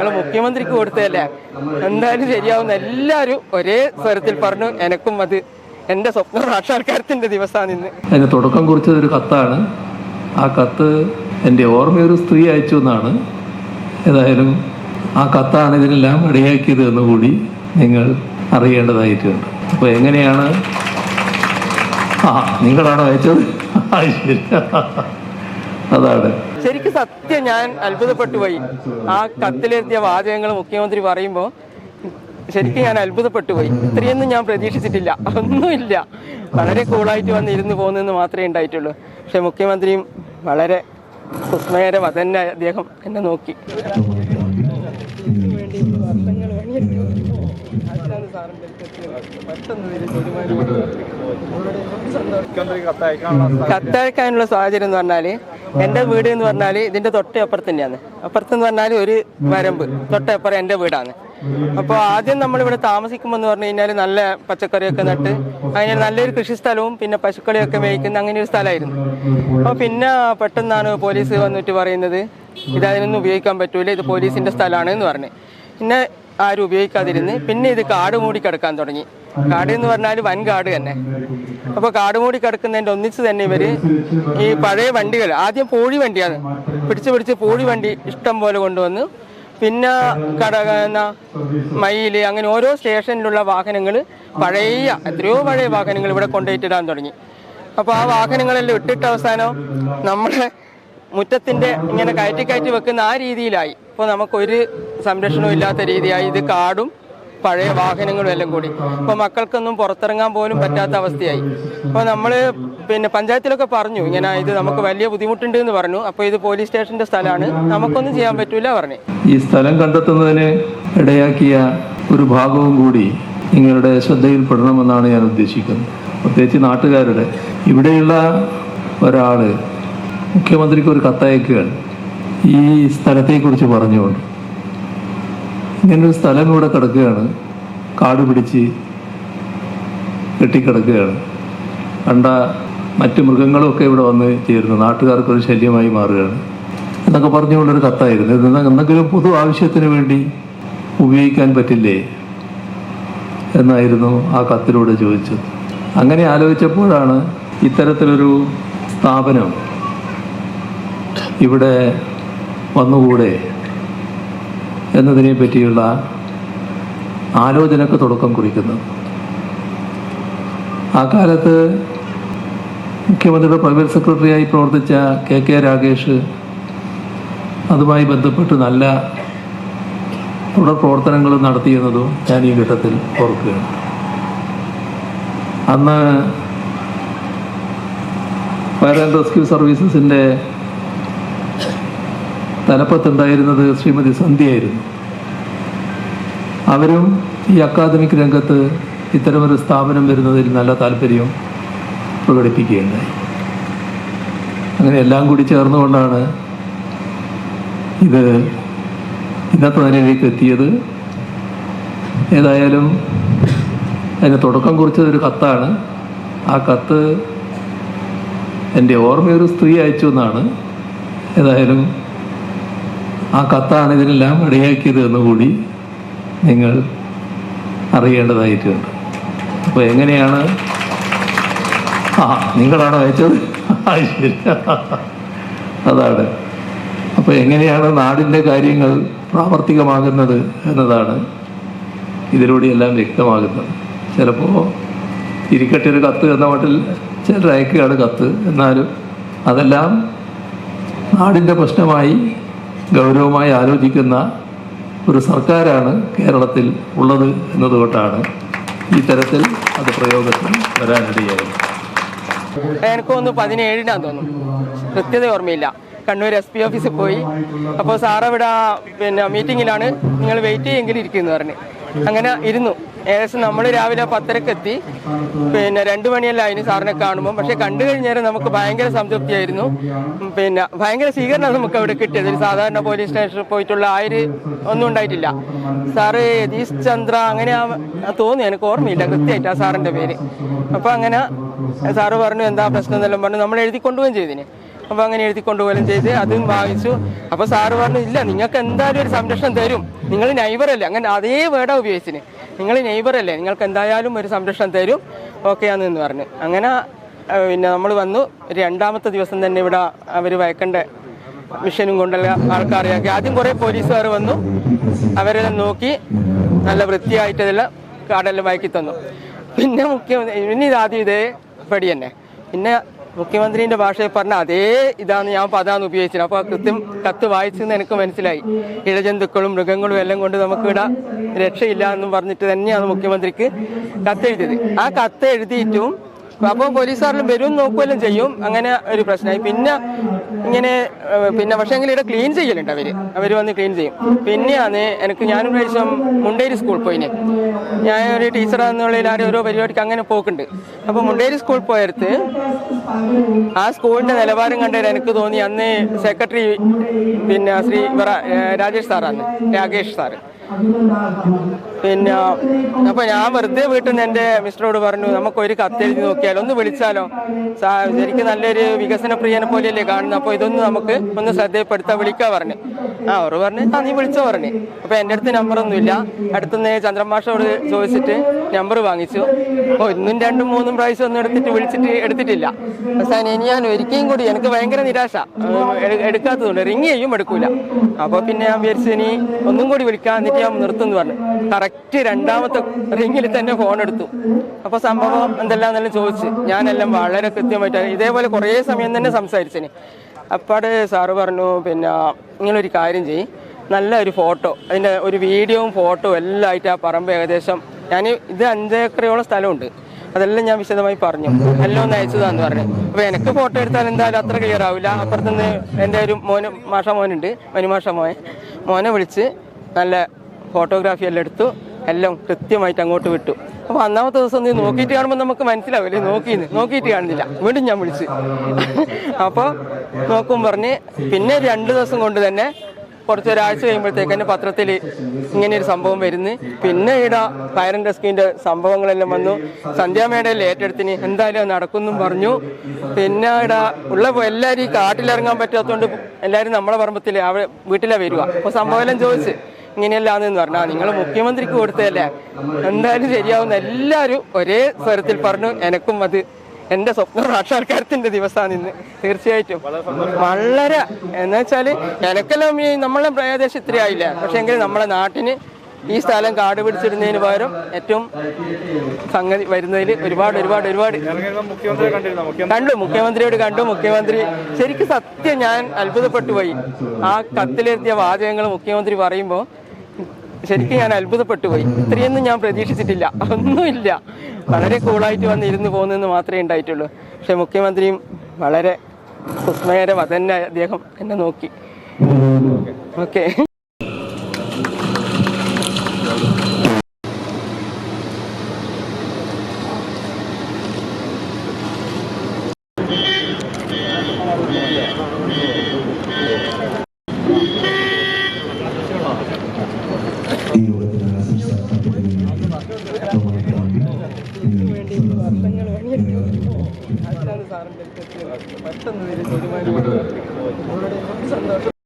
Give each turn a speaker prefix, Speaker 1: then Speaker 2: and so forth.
Speaker 1: ഞങ്ങൾ മുഖ്യമന്ത്രിക്ക് കൊടുത്തതല്ലേ, എന്തായാലും ശരിയാവുന്ന എല്ലാവരും ഒരേ സ്വരത്തിൽ പറഞ്ഞു. എനക്കും അത് എൻ്റെ സ്വപ്ന സാക്ഷാത്കാരത്തിൻ്റെ ദിവസമാണ് ഇന്ന്.
Speaker 2: അതിന് തുടക്കം കുറിച്ചതൊരു കത്താണ്. ആ കത്ത് എൻ്റെ ഓർമ്മയൊരു സ്ത്രീ അയച്ചു എന്നാണ്. ഏതായാലും ആ കത്താണ് ഇതിനെല്ലാം ഇടയാക്കിയത് എന്നുകൂടി നിങ്ങൾ അറിയേണ്ടതായിട്ടുണ്ട്. അപ്പോൾ എങ്ങനെയാണ്? നിങ്ങളാണോ അയച്ചത്? അതാണ്
Speaker 1: ശരിക്കും സത്യം. ഞാൻ അത്ഭുതപ്പെട്ടു പോയി. ആ കത്തിലെത്തിയ വാചകങ്ങൾ മുഖ്യമന്ത്രി പറയുമ്പോൾ ശരിക്കും ഞാൻ അത്ഭുതപ്പെട്ടു പോയി. ഇത്രയൊന്നും ഞാൻ പ്രതീക്ഷിച്ചിട്ടില്ല. ഒന്നുമില്ല, വളരെ കൂളായിട്ട് വന്ന് ഇരുന്ന് പോകുന്നതെന്ന് മാത്രമേ ഉണ്ടായിട്ടുള്ളൂ. പക്ഷെ മുഖ്യമന്ത്രിയും വളരെ കുസ്മകരം. അതന്നെ അദ്ദേഹം എന്നെ നോക്കി. കത്തയക്കാനുള്ള സാഹചര്യം എന്ന് പറഞ്ഞാല്, എൻ്റെ വീട് എന്ന് പറഞ്ഞാൽ ഇതിന്റെ തൊട്ടപ്പുറത്ത് തന്നെയാണ്. അപ്പുറത്തെന്ന് പറഞ്ഞാൽ ഒരു വരമ്പ്, തൊട്ടപ്പുറം എൻ്റെ വീടാണ്. അപ്പോൾ ആദ്യം നമ്മളിവിടെ താമസിക്കുമ്പോൾ പറഞ്ഞു കഴിഞ്ഞാൽ നല്ല പച്ചക്കറിയൊക്കെ നട്ട് അതിന് നല്ലൊരു കൃഷിസ്ഥലവും പിന്നെ പശുക്കളിയൊക്കെ മേയ്ക്കുന്ന അങ്ങനെ ഒരു സ്ഥലമായിരുന്നു. അപ്പോൾ പിന്നെ പെട്ടെന്നാണ് പോലീസ് വന്നിട്ട് പറയുന്നത് ഇതതിനൊന്നും ഉപയോഗിക്കാൻ പറ്റൂല, ഇത് പോലീസിന്റെ സ്ഥലമാണ് എന്ന് പറഞ്ഞു. പിന്നെ ആരും ഉപയോഗിക്കാതിരുന്ന് പിന്നെ ഇത് കാട് മൂടി കിടക്കാൻ തുടങ്ങി. കാട് എന്ന് പറഞ്ഞാൽ വൻ കാട് തന്നെ. അപ്പോൾ കാട് മൂടി കിടക്കുന്നതിൻ്റെ ഒന്നിച്ച് തന്നെ ഇവര് ഈ പഴയ വണ്ടികൾ, ആദ്യം പൂഴി വണ്ടിയാണ്, പിടിച്ച് പൂഴി വണ്ടി ഇഷ്ടം പോലെ കൊണ്ടുവന്ന് പിന്നെ മയില് അങ്ങനെ ഓരോ സ്റ്റേഷനിലുള്ള വാഹനങ്ങൾ എത്രയോ പഴയ വാഹനങ്ങൾ ഇവിടെ കൊണ്ടുപോയിട്ടിടാൻ തുടങ്ങി. അപ്പോൾ ആ വാഹനങ്ങളെല്ലാം ഇട്ടിട്ട് അവസാനം നമ്മുടെ മുറ്റത്തിന്റെ ഇങ്ങനെ കയറ്റി വെക്കുന്ന ആ രീതിയിലായി. ഇപ്പോൾ നമുക്കൊരു സംരക്ഷണവും ഇല്ലാത്ത രീതിയായി. ഇത് കാടും പഴയ വാഹനങ്ങളും എല്ലാം കൂടി. അപ്പോൾ മക്കൾക്കൊന്നും പുറത്തിറങ്ങാൻ പോലും പറ്റാത്ത അവസ്ഥയായി. അപ്പോൾ നമ്മൾ പിന്നെ പഞ്ചായത്തിലൊക്കെ പറഞ്ഞു ഇങ്ങനെ ഇത് നമുക്ക് വലിയ ബുദ്ധിമുട്ടുണ്ട് എന്ന് പറഞ്ഞു. അപ്പോൾ ഇത് പോലീസ് സ്റ്റേഷന്റെ സ്ഥലമാണ്, നമുക്കൊന്നും ചെയ്യാൻ പറ്റൂല പറഞ്ഞു.
Speaker 2: ഈ സ്ഥലം കണ്ടെത്തുന്നതിന് ഇടയാക്കിയ ഒരു ഭാഗവും കൂടി നിങ്ങളുടെ ശ്രദ്ധയിൽപ്പെടണമെന്നാണ് ഞാൻ ഉദ്ദേശിക്കുന്നത്. പ്രത്യേകിച്ച് നാട്ടുകാരുടെ. ഇവിടെയുള്ള ഒരാള് മുഖ്യമന്ത്രിക്ക് ഒരു കത്തയക്കുകയാണ് ഈ സ്ഥലത്തെക്കുറിച്ച് പറഞ്ഞുകൊണ്ട്. ഇങ്ങനൊരു സ്ഥലം ഇവിടെ കിടക്കുകയാണ്, കാട് പിടിച്ച് കെട്ടിക്കിടക്കുകയാണ്. കണ്ട മറ്റ് മൃഗങ്ങളൊക്കെ ഇവിടെ വന്ന് ചേരുന്നു, നാട്ടുകാർക്കൊരു ശല്യമായി മാറുകയാണ് എന്നൊക്കെ പറഞ്ഞുകൊണ്ടൊരു കത്തായിരുന്നു. ഇത് എന്തെങ്കിലും പൊതു ആവശ്യത്തിന് വേണ്ടി ഉപയോഗിക്കാൻ പറ്റില്ലേ എന്നായിരുന്നു ആ കത്തിലൂടെ ചോദിച്ചത്. അങ്ങനെ ആലോചിച്ചപ്പോഴാണ് ഇത്തരത്തിലൊരു സ്ഥാപനം ഇവിടെ വന്നുകൂടെ എന്നതിനെ പറ്റിയുള്ള ആലോചനക്ക് തുടക്കം കുറിക്കുന്നത്. ആ കാലത്ത് മുഖ്യമന്ത്രിയുടെ പ്രൈവറ്റ് സെക്രട്ടറിയായി പ്രവർത്തിച്ച കെ രാഗേഷ് അതുമായി ബന്ധപ്പെട്ട് നല്ല തുടർ പ്രവർത്തനങ്ങൾ നടത്തിയെന്നതും ഞാൻ ഈ ഘട്ടത്തിൽ ഓർക്കുകയാണ്. അന്ന് ഫയർ ആൻഡ് റെസ്ക്യൂ സർവീസസിൻ്റെ തലപ്പത്തുണ്ടായിരുന്നത് ശ്രീമതി സന്ധ്യയായിരുന്നു. അവരും ഈ അക്കാദമിക് രംഗത്ത് ഇത്തരമൊരു സ്ഥാപനം വരുന്നതിൽ നല്ല താല്പര്യം പ്രകടിപ്പിക്കുകയുണ്ടായി. അങ്ങനെ എല്ലാം കൂടി ചേർന്നുകൊണ്ടാണ് ഇത് ഇന്നത്തെ നിലയിലേക്ക് എത്തിയത്. ഏതായാലും അതിന് തുടക്കം കുറിച്ചതൊരു കത്താണ്. ആ കത്ത് എൻ്റെ ഓർമ്മയൊരു സ്ത്രീ അയച്ചു എന്നാണ്. ഏതായാലും ആ കത്താണ് ഇതിനെല്ലാം ഇടയാക്കിയത് എന്നുകൂടി നിങ്ങൾ അറിയേണ്ടതായിട്ടുണ്ട്. അപ്പോൾ എങ്ങനെയാണ്? നിങ്ങളാണോ അയച്ചത്? അതാണ്. അപ്പോൾ എങ്ങനെയാണ് നാടിൻ്റെ കാര്യങ്ങൾ പ്രാവർത്തികമാകുന്നത് എന്നതാണ് ഇതിലൂടെയെല്ലാം വ്യക്തമാകുന്നത്. ചിലപ്പോൾ ഇരിക്കട്ടെ ഒരു കത്ത് എന്ന മട്ടിൽ ചിലർ അയക്കുകയാണ് കത്ത്. എന്നാലും അതെല്ലാം നാടിൻ്റെ പ്രശ്നമായി ഗൗരവമായി ആലോചിക്കുന്ന ഒരു സർക്കാരാണ് കേരളത്തിൽ ഉള്ളത് എന്നതുകൊണ്ടാണ് ഈ തരത്തിൽ അത് പ്രയോഗത്തിൽ വരാനിടയായത്.
Speaker 1: എനിക്കൊന്ന് 17-നാന്ന് തോന്നുന്നു, കൃത്യത ഓർമ്മയില്ല. കണ്ണൂർ SP ഓഫീസിൽ പോയി. അപ്പോൾ സാറവിടെ പിന്നെ മീറ്റിങ്ങിലാണ്, നിങ്ങൾ വെയിറ്റ് ചെയ്യെങ്കിലും ഇരിക്കുമെന്ന് പറഞ്ഞ് അങ്ങനെ ഇരുന്നു. ഏകദേശം നമ്മൾ രാവിലെ 10:30 എത്തി. പിന്നെ 2 മണിയെല്ലാം അതിന് സാറിനെ കാണുമ്പോൾ. പക്ഷെ കണ്ടു കഴിഞ്ഞാൽ നമുക്ക് ഭയങ്കര സംതൃപ്തിയായിരുന്നു. പിന്നെ ഭയങ്കര സ്വീകരണം നമുക്ക് അവിടെ കിട്ടിയത്. ഒരു സാധാരണ പോലീസ് സ്റ്റേഷനിൽ പോയിട്ടുള്ള ഒന്നും ഉണ്ടായിട്ടില്ല. സാറ് യതീഷ് ചന്ദ്ര അങ്ങനെ തോന്നി, എനിക്ക് ഓർമ്മയില്ല കൃത്യമായിട്ട് ആ സാറിൻ്റെ പേര്. അപ്പോൾ അങ്ങനെ സാറ് പറഞ്ഞു എന്താ പ്രശ്നം എന്നെല്ലാം പറഞ്ഞു. നമ്മൾ എഴുതി കൊണ്ടുപോവുകയും ചെയ്തിന്. അപ്പോൾ അങ്ങനെ എഴുതി കൊണ്ടുപോലും ചെയ്ത് അതും വാങ്ങിച്ചു. അപ്പോൾ സാറ് പറഞ്ഞു, ഇല്ല നിങ്ങൾക്ക് എന്തായാലും ഒരു സംരക്ഷണം തരും, നിങ്ങൾ നൈബറല്ലേ, അങ്ങനെ അതേ വേർഡാണ് ഉപയോഗിച്ചിന്, നിങ്ങൾ നൈബറല്ലേ, നിങ്ങൾക്ക് എന്തായാലും ഒരു സംരക്ഷണം തരും, ഓക്കെയാണെന്ന് പറഞ്ഞു. അങ്ങനെ പിന്നെ നമ്മൾ വന്നു. രണ്ടാമത്തെ ദിവസം തന്നെ ഇവിടെ അവർ വയക്കേണ്ട മിഷനും കൊണ്ടുള്ള ആൾക്കാരെയാക്കി. ആദ്യം കുറേ പോലീസുകാർ വന്നു, അവരെല്ലാം നോക്കി നല്ല വൃത്തിയായിട്ടതെല്ലാം കാടെല്ലാം വയക്കി തന്നു. പിന്നെ പിന്നെ ഇതാദ്യം ഇതേ പടി തന്നെ. പിന്നെ മുഖ്യമന്ത്രിൻ്റെ ഭാഷയിൽ പറഞ്ഞ അതേ ഇതാണ് ഞാൻ പദാന്ന് ഉപയോഗിച്ചത്. അപ്പോൾ കൃത്യം കത്ത് വായിച്ചെന്ന് എനിക്ക് മനസ്സിലായി. ഇഴജന്തുക്കളും മൃഗങ്ങളും എല്ലാം കൊണ്ട് നമുക്കിവിടെ രക്ഷയില്ല എന്നും പറഞ്ഞിട്ട് തന്നെയാണ് മുഖ്യമന്ത്രിക്ക് കത്തെഴുതിയത്. ആ കത്ത് എഴുതിയിട്ടും അപ്പോൾ പോലീസുകാരെല്ലാം വരും നോക്കുകയെല്ലാം ചെയ്യും. അങ്ങനെ ഒരു പ്രശ്നമായി. പിന്നെ ഇങ്ങനെ പക്ഷേങ്കിൽ ഇവിടെ ക്ലീൻ ചെയ്യലുണ്ട് അവർ വന്ന് ക്ലീൻ ചെയ്യും. പിന്നെയാണ് ഞാനൊരു പ്രാവശ്യം മുണ്ടേരി സ്കൂളിൽ പോയിന്. ഞാൻ ഒരു ടീച്ചറാണെന്നുള്ളതിൽ ആരും ഓരോ പരിപാടിക്ക് അങ്ങനെ പോക്കുണ്ട്. അപ്പോൾ മുണ്ടേരി സ്കൂളിൽ പോയടുത്ത് ആ സ്കൂളിൻ്റെ നിലവാരം കണ്ടതിൽ എനിക്ക് തോന്നി അന്ന് സെക്രട്ടറി ശ്രീ രാജേഷ് സാറ്. പിന്നെ അപ്പോൾ ഞാൻ വെറുതെ വീട്ടിൽ നിന്ന് എൻ്റെ മിസ്റ്ററോട് പറഞ്ഞു, നമുക്കൊരു കത്തെഴുതി നോക്കിയാലോ, ഒന്ന് വിളിച്ചാലോ, ശരിക്കും നല്ലൊരു വികസന പ്രിയനെ പോലെയല്ലേ കാണുന്നത്, അപ്പോൾ ഇതൊന്ന് നമുക്ക് ഒന്ന് ശ്രദ്ധയപ്പെടുത്താൻ വിളിക്കാൻ പറഞ്ഞു. അവർ പറഞ്ഞു, നീ വിളിച്ചോ പറഞ്ഞു. അപ്പോൾ എൻ്റെ അടുത്ത് നമ്പറൊന്നുമില്ല. അടുത്തുനിന്ന് ചന്ദ്രമാഷോട് ചോദിച്ചിട്ട് നമ്പർ വാങ്ങിച്ചു. ഒന്നും രണ്ടും മൂന്നും പ്രാവശ്യം ഒന്നും എടുത്തിട്ടില്ല. അവസാനം ഇനി ഞാൻ ഒരിക്കലും കൂടി എനിക്ക് ഭയങ്കര നിരാശ, എടുക്കാത്തതുകൊണ്ട് റിങ് ചെയ്യും എടുക്കൂല. അപ്പോൾ പിന്നെ ഞാൻ വിചാരിച്ചു ഇനി ഒന്നും കൂടി വിളിക്കാൻ, എന്നിട്ട് ഞാൻ നിർത്തുമെന്ന് പറഞ്ഞു. കറക്റ്റ് രണ്ടാമത്തെ റിങ്ങിൽ തന്നെ ഫോൺ എടുത്തു. അപ്പോൾ സംഭവം എന്തെല്ലാം ചോദിച്ചു. ഞാനെല്ലാം വളരെ കൃത്യമായിട്ട് ഇതേപോലെ കുറേ സമയം തന്നെ സംസാരിച്ചേന്. അപ്പാട് സാറ് പറഞ്ഞു, പിന്നെ നിങ്ങളൊരു കാര്യം ചെയ്യും, നല്ലൊരു ഫോട്ടോ, അതിൻ്റെ ഒരു വീഡിയോയും ഫോട്ടോയും എല്ലാം ആയിട്ട് ആ പറമ്പ് ഏകദേശം ഇത് 5 ഏക്കറോളം സ്ഥലമുണ്ട്, അതെല്ലാം ഞാൻ വിശദമായി പറഞ്ഞു, എല്ലാം ഒന്ന് അയച്ചതാന്ന് പറഞ്ഞു. അപ്പോൾ എനിക്ക് ഫോട്ടോ എടുത്താൽ എന്തായാലും അത്ര ക്ലിയർ ആവില്ല. അപ്പുറത്തുനിന്ന് എൻ്റെ ഒരു മോനുണ്ട്, മോനെ വിളിച്ച് നല്ല ഫോട്ടോഗ്രാഫി എല്ലാം എടുത്തു, എല്ലാം കൃത്യമായിട്ട് അങ്ങോട്ട് വിട്ടു. അപ്പോൾ അന്നാമത്തെ ദിവസം നീ നോക്കിയിട്ട് കാണുമ്പോൾ നമുക്ക് മനസ്സിലാവില്ലേ, നോക്കിയിട്ട് കാണുന്നില്ല. വീണ്ടും ഞാൻ വിളിച്ച് അപ്പോൾ നോക്കും പറഞ്ഞ്. പിന്നെ 2 ദിവസം കൊണ്ട് തന്നെ ഒരാഴ്ച കഴിയുമ്പോഴത്തേക്ക് തന്നെ പത്രത്തിൽ ഇങ്ങനെ ഒരു സംഭവം വരുന്നു. പിന്നെ ഇവിടെ ഫയർ ആൻഡ് റെസ്ക്യൂവിൻ്റെ സംഭവങ്ങളെല്ലാം വന്നു. സന്ധ്യാമേടയിൽ ഏറ്റെടുത്തിന് എന്തായാലും നടക്കുമെന്നും പറഞ്ഞു. പിന്നെ ഇവിടെ എല്ലാവരും ഈ കാട്ടിലിറങ്ങാൻ പറ്റാത്തതുകൊണ്ട് എല്ലാവരും നമ്മളെ പറമ്പത്തിൽ വീട്ടിലാണ് വരിക. അപ്പോൾ സംഭവം എല്ലാം ചോദിച്ച് ഇങ്ങനെയല്ലാന്ന് പറഞ്ഞാൽ നിങ്ങൾ മുഖ്യമന്ത്രിക്ക് കൊടുത്തതല്ലേ, എന്തായാലും ശരിയാവുന്ന എല്ലാവരും ഒരേ സ്വരത്തിൽ പറഞ്ഞു. എനക്കും അത് എൻ്റെ സ്വപ്ന സാക്ഷാത്കാരത്തിൻ്റെ ദിവസമാണ് ഇന്ന്. തീർച്ചയായിട്ടും വളരെ എന്ന് വെച്ചാൽ എനക്കെല്ലാം നമ്മളെ പ്രദേശം ഇത്രയായില്ല, പക്ഷേ എങ്കിൽ നമ്മളെ നാട്ടിന് ഈ സ്ഥലം കാട് പിടിച്ചിരുന്നതിന് പകരം ഏറ്റവും സംഗതി വരുന്നതിൽ ഒരുപാട് മുഖ്യമന്ത്രിയോട് കണ്ടു. മുഖ്യമന്ത്രി ശരിക്കും സത്യം ഞാൻ അത്ഭുതപ്പെട്ടു പോയി. ആ കത്തിലെത്തിയ വാചകങ്ങൾ മുഖ്യമന്ത്രി പറയുമ്പോൾ ശരിക്കും ഞാൻ അത്ഭുതപ്പെട്ടു പോയി. ഇത്രയൊന്നും ഞാൻ പ്രതീക്ഷിച്ചിട്ടില്ല, ഒന്നുമില്ല. വളരെ കൂളായിട്ട് വന്നിരുന്ന് പോകുന്നതെന്ന് മാത്രമേ ഉണ്ടായിട്ടുള്ളൂ. പക്ഷെ മുഖ്യമന്ത്രിയും വളരെ കുസ്മകരമാണ് തന്നെ. അദ്ദേഹം എന്നെ നോക്കി. ഓക്കെ. പെട്ടെന്ന് തീരുമാനിക്കും. സന്തോഷം.